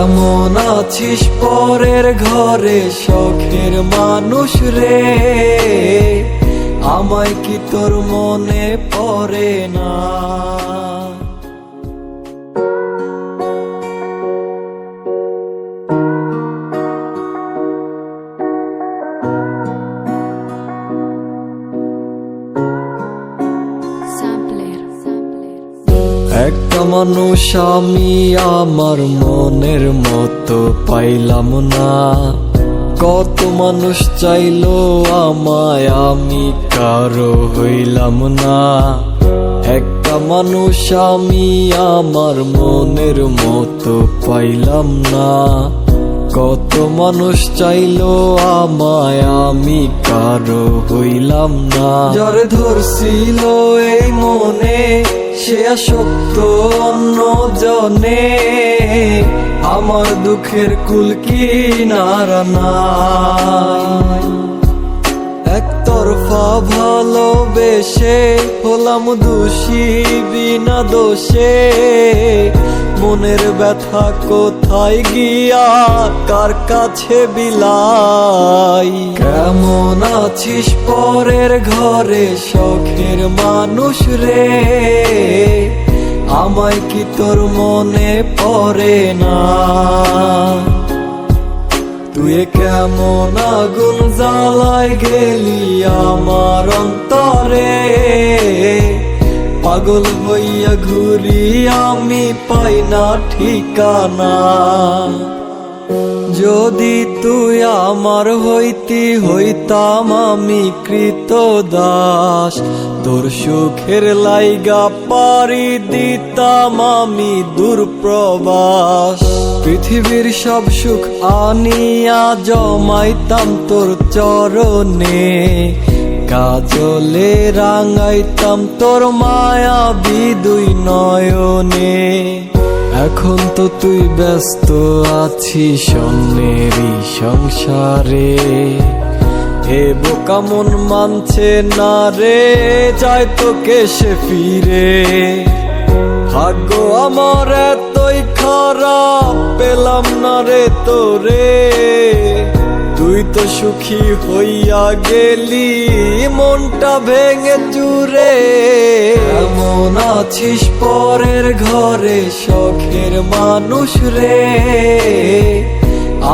কেমন আছিস পরের ঘরে শখের মানুষ রে, আমায় কি তোর মনে পড়ে না? একটা মানুষ আমি আমার মনের মতো পাইলাম না, কত মানুষ চাইলো আমায় আমি কারো হইলাম না। একটা মানুষ আমি আমার মনের মতো পাইলাম না, কত মানুষ চাইলো আমায় আমি কারো হইলাম না। যার ধরছিল এই মনে সে আসক্ত অন্য জনে, আমার দুঃখের কুল কিনারা নাই। একতরফা ভালোবেসে হলাম দোষী বিনা দোষে, মনের ব্যথা কোথায় গিয়া কার কাছে বিলাই? কেমন আছিস পরের ঘরে শখের মানুষ রে, আমায় কি তোর মনে পড়ে না? তুই কেমন আগুন জ্বালায় গেলি আমার অন্তরে, পাগল হইয়া ঘুরি আমি পাই না ঠিকানা। যদি তুই আমার হইতি হইতাম আমি কৃতদাস, তোর সুখের লাইগা পারি দিতাম আমি দূরপ্রবাস। পৃথিবীর সব সুখ আনিয়া জমাইতাম তোর চরণে, কাজলে রাঙাইতাম তোর মায়াবী দুই নয়নে। এখন তো তুই ব্যস্ত আছিস অন্যেরই সংসারে, এ বোকা মন মানছে না রে, চাই তোকে সে ফিরে। ভাগ্য আমার এতই খারাপ পেলাম না রে তোরে, তুই তো সুখী হইয়া গেলি মনটা ভেঙে চুরে। কেমন আছিস পরের ঘরে শখের মানুষ রে,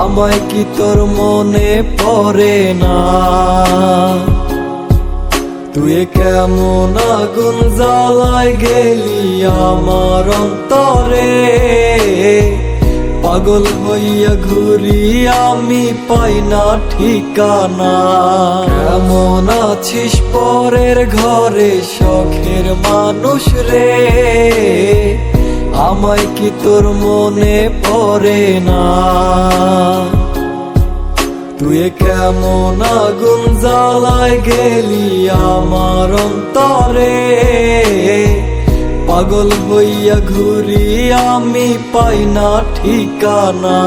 আমায় কি তোর মনে পড়ে না? তুই কেমন আগুন জ্বালায় গেলি আমার অন্তরে, পাগল হইয়া ঘুরি আমি পাই না ঠিকানা। কেমন আছিস পরের ঘরে শখের মানুষ রে, আমায় কি তোর মনে পড়ে না? তুই কেমন আগুন জ্বালায় গেলি আমার অন্তরে, পাগল হইয়া ঘুরি আমি পাই না ঠিকানা।